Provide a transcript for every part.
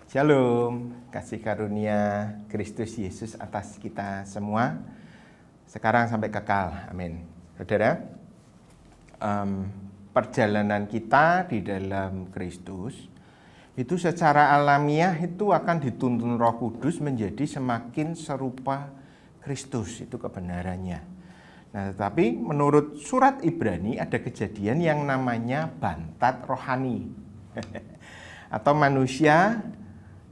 Shalom, kasih karunia Kristus Yesus atas kita semua, sekarang sampai kekal, amin. Saudara, perjalanan kita di dalam Kristus, itu secara alamiah itu akan dituntun Roh Kudus menjadi semakin serupa Kristus, itu kebenarannya. Nah, tetapi menurut surat Ibrani ada kejadian yang namanya bantat rohani. Atau manusia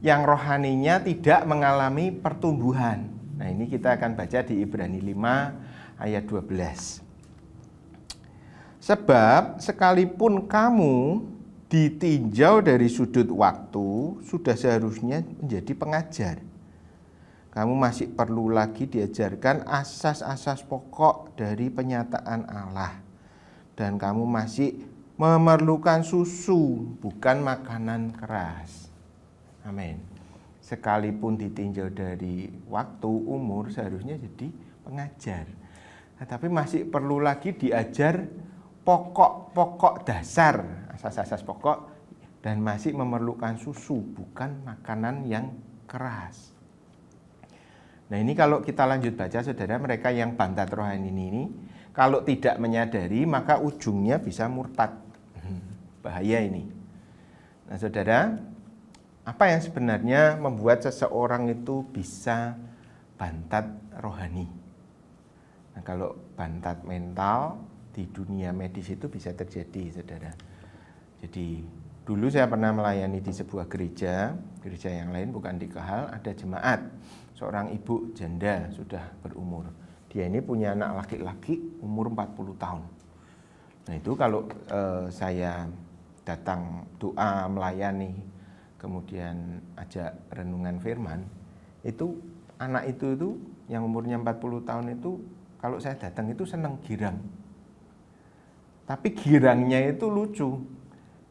yang rohaninya tidak mengalami pertumbuhan. Nah, ini kita akan baca di Ibrani 5 ayat 12. Sebab sekalipun kamu ditinjau dari sudut waktu, sudah seharusnya menjadi pengajar. Kamu masih perlu lagi diajarkan asas-asas pokok dari penyataan Allah. Dan kamu masih memerlukan susu, bukan makanan keras. Amin. Sekalipun ditinjau dari waktu, umur, seharusnya jadi pengajar. Nah, tapi masih perlu lagi diajar pokok-pokok dasar, asas-asas pokok, dan masih memerlukan susu, bukan makanan yang keras. Nah, ini kalau kita lanjut baca, saudara, mereka yang bantat rohani ini, kalau tidak menyadari, maka ujungnya bisa murtad. Bahaya ini. Nah, saudara, apa yang sebenarnya membuat seseorang itu bisa bantat rohani? Nah, kalau bantat mental di dunia medis itu bisa terjadi, saudara. Jadi dulu saya pernah melayani di sebuah gereja yang lain, bukan di Kahal, ada jemaat, seorang ibu janda sudah berumur. Dia ini punya anak laki-laki umur 40 tahun. Nah, itu kalau saya datang doa melayani, kemudian ajak renungan firman, itu anak itu yang umurnya 40 tahun itu kalau saya datang itu senang girang. Tapi girangnya itu lucu.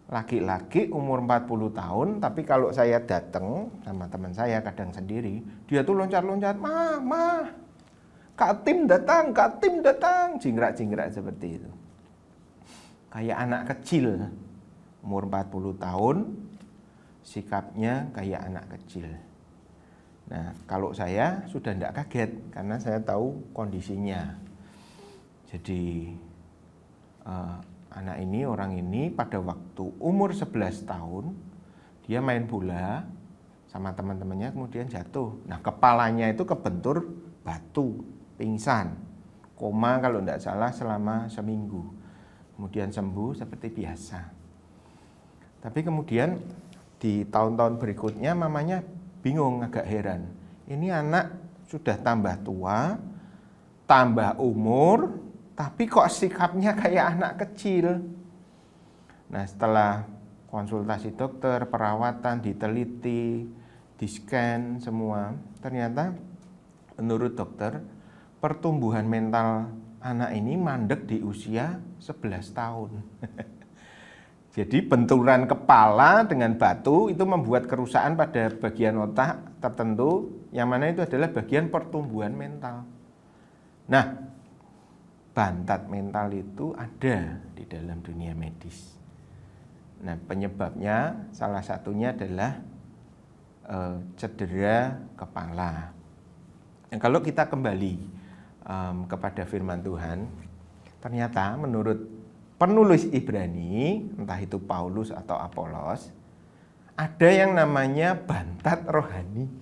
Laki-laki umur 40 tahun, tapi kalau saya datang sama teman saya kadang sendiri, dia tuh loncat-loncat, "Ma, Kak Tim datang, jingkrak-jingkrak seperti itu. Kayak anak kecil, umur 40 tahun, sikapnya kayak anak kecil. Nah, kalau saya sudah tidak kaget karena saya tahu kondisinya. Jadi anak ini, orang ini pada waktu umur 11 tahun dia main bola sama teman-temannya, kemudian jatuh. Nah, kepalanya itu kebentur batu, pingsan, koma kalau tidak salah selama seminggu. Kemudian sembuh seperti biasa. Tapi kemudian di tahun-tahun berikutnya mamanya bingung, agak heran. Ini anak sudah tambah tua, tambah umur, tapi kok sikapnya kayak anak kecil. Nah, setelah konsultasi dokter, perawatan, diteliti, di-scan semua, ternyata menurut dokter pertumbuhan mental anak ini mandek di usia 11 tahun. Jadi benturan kepala dengan batu itu membuat kerusakan pada bagian otak tertentu, yang mana itu adalah bagian pertumbuhan mental. Nah, bantat mental itu ada di dalam dunia medis. Nah, penyebabnya salah satunya adalah cedera kepala. Nah, kalau kita kembali kepada firman Tuhan, ternyata menurut penulis Ibrani, entah itu Paulus atau Apolos, ada yang namanya bantat rohani.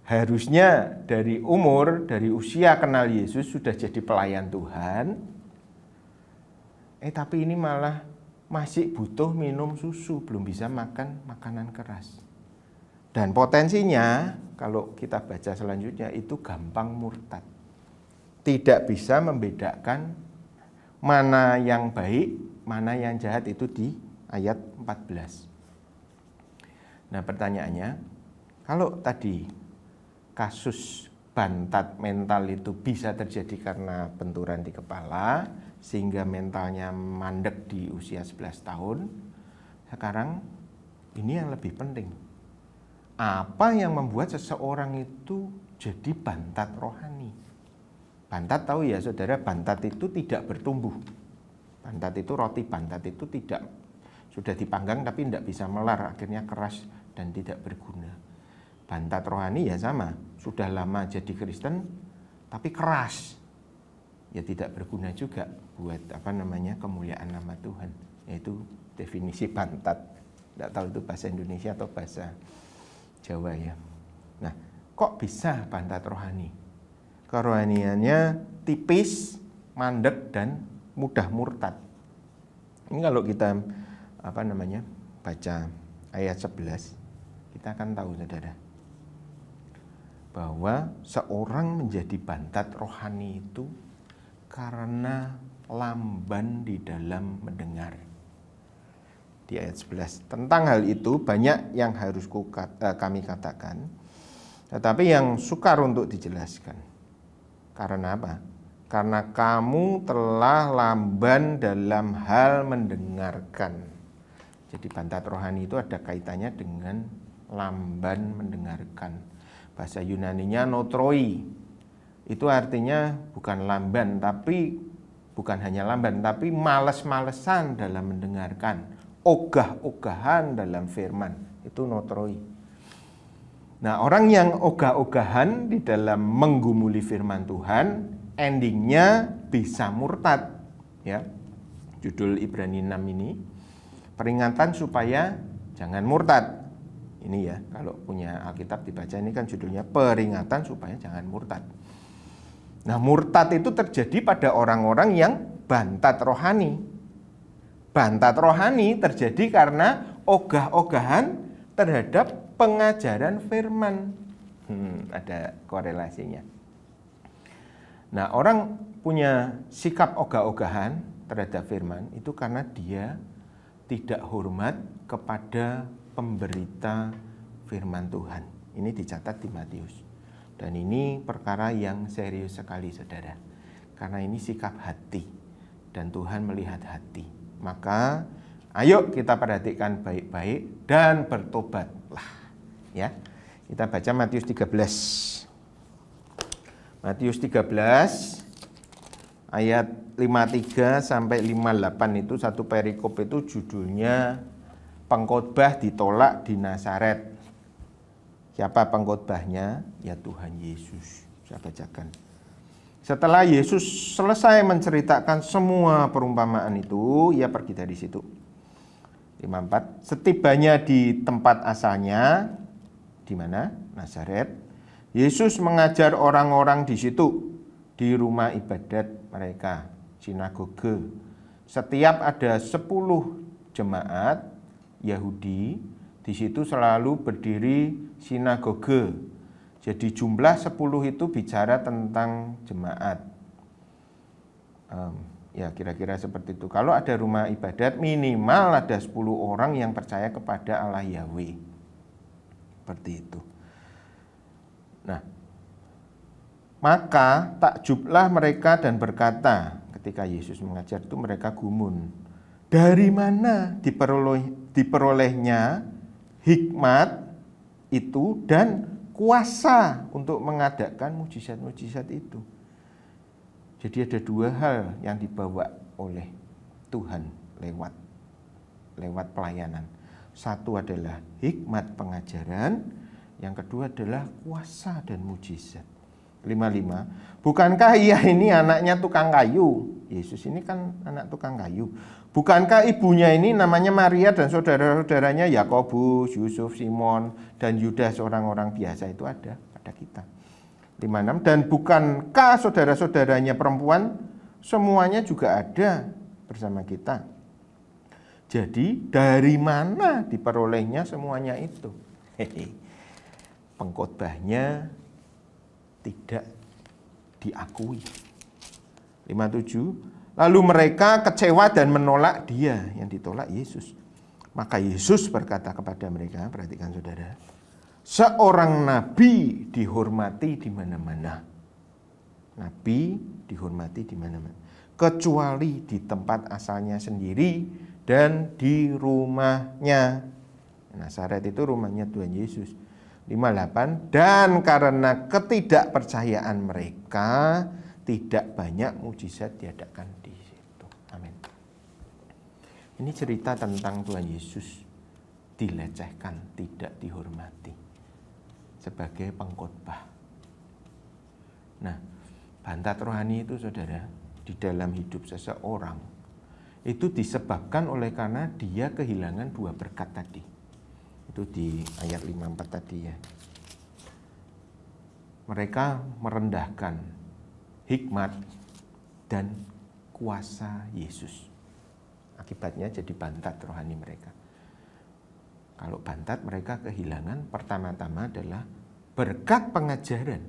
Harusnya dari usia kenal Yesus sudah jadi pelayan Tuhan, tapi ini malah masih butuh minum susu, belum bisa makan makanan keras. Dan potensinya, kalau kita baca selanjutnya, itu gampang murtad. Tidak bisa membedakan mana yang baik, mana yang jahat, itu di ayat 14. Nah, pertanyaannya, kalau tadi kasus bantat mental itu bisa terjadi karena benturan di kepala, sehingga mentalnya mandek di usia 11 tahun, sekarang ini yang lebih penting. Apa yang membuat seseorang itu jadi bantat rohani? Bantat tahu ya saudara, bantat itu tidak bertumbuh. Bantat itu, roti bantat itu tidak Sudah dipanggang tapi tidak bisa melar, akhirnya keras dan tidak berguna. Bantat rohani ya sama, sudah lama jadi Kristen tapi keras, ya tidak berguna juga buat kemuliaan nama Tuhan. Yaitu definisi bantat. Tidak tahu itu bahasa Indonesia atau bahasa Jawa ya. Nah, kok bisa bantat rohani? Kerohaniannya tipis, mandek dan mudah murtad. Ini kalau kita baca ayat 11, kita akan tahu saudara bahwa seorang menjadi bantat rohani itu karena lamban di dalam mendengar. Di ayat 11 tentang hal itu banyak yang harus kami katakan, tetapi yang sukar untuk dijelaskan. Karena apa? Karena kamu telah lamban dalam hal mendengarkan. Jadi bantat rohani itu ada kaitannya dengan lamban mendengarkan. Bahasa Yunaninya notroi. Itu artinya bukan lamban, tapi bukan hanya lamban, tapi males-malesan dalam mendengarkan. Ogah-ogahan dalam firman. Itu notroi. Nah, orang yang ogah-ogahan di dalam menggumuli firman Tuhan, endingnya bisa murtad. Ya, judul Ibrani 6 ini peringatan supaya jangan murtad. Ini ya, kalau punya Alkitab dibaca ini kan judulnya peringatan supaya jangan murtad. Nah, murtad itu terjadi pada orang-orang yang bantat rohani. Bantat rohani terjadi karena ogah-ogahan terhadap pengajaran firman. Ada korelasinya. Nah, orang punya sikap ogah-ogahan terhadap firman itu karena dia tidak hormat kepada pemberita firman Tuhan. Ini dicatat di Matius. Dan ini perkara yang serius sekali saudara. Karena ini sikap hati dan Tuhan melihat hati. Maka ayo kita perhatikan baik-baik dan bertobatlah. Ya. Kita baca Matius 13. Matius 13 ayat 53 sampai 58 itu satu perikop itu judulnya pengkhotbah ditolak di Nazaret. Siapa pengkhotbahnya? Ya Tuhan Yesus. Saya bacakan. Setelah Yesus selesai menceritakan semua perumpamaan itu, ia pergi dari situ. 54. Setibanya di tempat asalnya, di mana? Nazaret. Yesus mengajar orang-orang di situ, di rumah ibadat mereka, sinagoge. Setiap ada 10 jemaat Yahudi, di situ selalu berdiri sinagoge. Jadi jumlah 10 itu bicara tentang jemaat. Ya kira-kira seperti itu. Kalau ada rumah ibadat minimal ada 10 orang yang percaya kepada Allah Yahweh. Seperti itu. Nah, maka takjublah mereka dan berkata, ketika Yesus mengajar itu mereka gumun. Dari mana diperolehnya hikmat itu dan kuasa untuk mengadakan mujizat-mujizat itu. Jadi ada 2 hal yang dibawa oleh Tuhan lewat pelayanan. Satu adalah hikmat pengajaran, yang kedua adalah kuasa dan mujizat. 55. Bukankah ia ini anaknya tukang kayu? Yesus ini kan anak tukang kayu. Bukankah ibunya ini namanya Maria dan saudara-saudaranya Yakobus, Yusuf, Simon, dan Yudas, orang-orang biasa itu ada pada kita. 56. Dan bukankah saudara-saudaranya perempuan semuanya juga ada bersama kita? Jadi dari mana diperolehnya semuanya itu? Pengkhotbahnya tidak diakui. 57. Lalu mereka kecewa dan menolak dia, yang ditolak Yesus. Maka Yesus berkata kepada mereka, perhatikan saudara, seorang nabi dihormati di mana-mana. Nabi dihormati di mana-mana, kecuali di tempat asalnya sendiri dan di rumahnya. Nazaret itu rumahnya Tuhan Yesus. 58. Dan karena ketidakpercayaan mereka, tidak banyak mujizat diadakan di situ. Amin. Ini cerita tentang Tuhan Yesus dilecehkan, tidak dihormati sebagai pengkhotbah. Nah, bantat rohani itu saudara, di dalam hidup seseorang itu disebabkan oleh karena dia kehilangan dua berkat tadi. Itu di ayat 54 tadi ya. Mereka merendahkan hikmat dan kuasa Yesus. Akibatnya jadi bantat rohani mereka. Kalau bantat, mereka kehilangan pertama-tama adalah berkat pengajaran,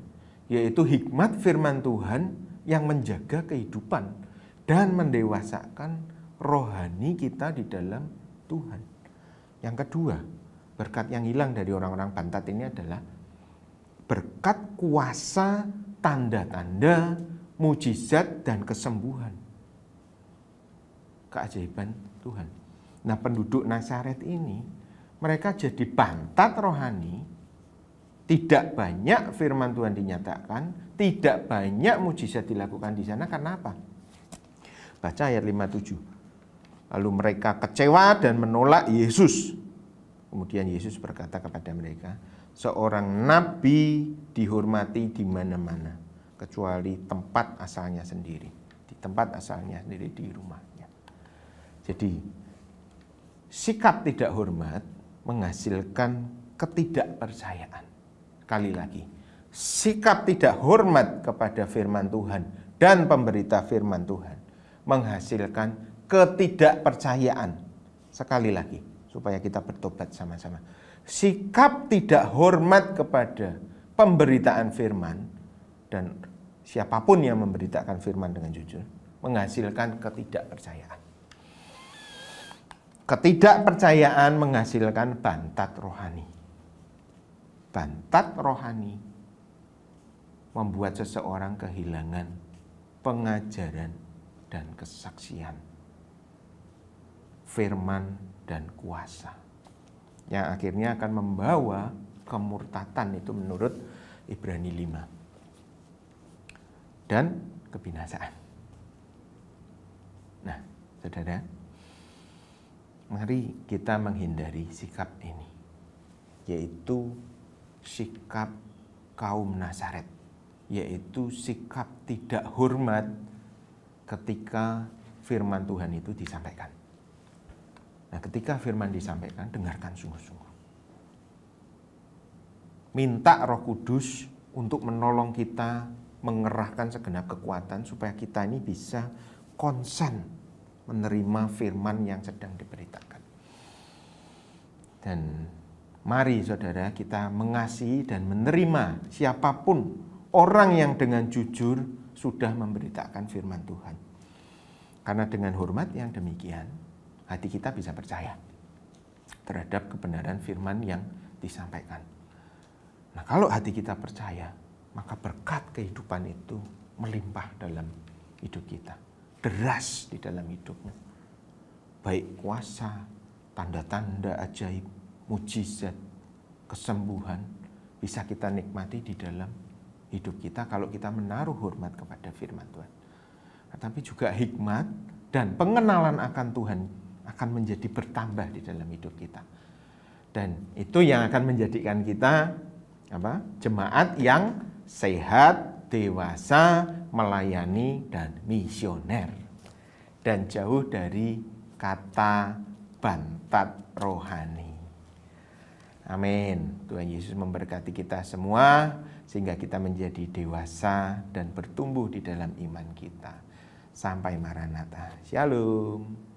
yaitu hikmat firman Tuhan yang menjaga kehidupan dan mendewasakan rohani kita di dalam Tuhan. Yang kedua, berkat yang hilang dari orang-orang bantat ini adalah berkat kuasa, tanda-tanda, mujizat, dan kesembuhan. Keajaiban Tuhan. Nah, penduduk Nazaret ini, mereka jadi bantat rohani, tidak banyak firman Tuhan dinyatakan, tidak banyak mujizat dilakukan di sana. Karena apa? Baca ayat 57. Lalu mereka kecewa dan menolak Yesus. Kemudian Yesus berkata kepada mereka, seorang nabi dihormati di mana-mana, kecuali tempat asalnya sendiri. Di tempat asalnya sendiri, di rumahnya. Jadi, sikap tidak hormat menghasilkan ketidakpercayaan. Sekali lagi, sikap tidak hormat kepada firman Tuhan dan pemberita firman Tuhan menghasilkan ketidakpercayaan. Sekali lagi, supaya kita bertobat sama-sama. Sikap tidak hormat kepada pemberitaan firman dan siapapun yang memberitakan firman dengan jujur menghasilkan ketidakpercayaan. Ketidakpercayaan menghasilkan bantat rohani. Bantat rohani membuat seseorang kehilangan pengajaran dan kesaksian, firman dan kuasa, yang akhirnya akan membawa kemurtatan, itu menurut Ibrani 5, dan kebinasaan. Nah, saudara, mari kita menghindari sikap ini, yaitu sikap kaum Nazaret, yaitu sikap tidak hormat ketika firman Tuhan itu disampaikan. Nah, ketika firman disampaikan, dengarkan sungguh-sungguh. Minta Roh Kudus untuk menolong kita, mengerahkan segenap kekuatan supaya kita ini bisa konsen menerima firman yang sedang diberitakan. Dan mari saudara, kita mengasihi dan menerima siapapun orang yang dengan jujur sudah memberitakan firman Tuhan. Karena dengan hormat yang demikian, hati kita bisa percaya terhadap kebenaran firman yang disampaikan. Nah, kalau hati kita percaya, maka berkat kehidupan itu melimpah dalam hidup kita. Deras di dalam hidupnya. Baik kuasa, tanda-tanda ajaib, mujizat, kesembuhan bisa kita nikmati di dalam hidup kita kalau kita menaruh hormat kepada firman Tuhan. Tetapi juga hikmat dan pengenalan akan Tuhan akan menjadi bertambah di dalam hidup kita. Dan itu yang akan menjadikan kita jemaat yang sehat, dewasa, melayani, dan misioner. Dan jauh dari kata bantat rohani. Amin. Tuhan Yesus memberkati kita semua sehingga kita menjadi dewasa dan bertumbuh di dalam iman kita. Sampai Maranatha. Shalom.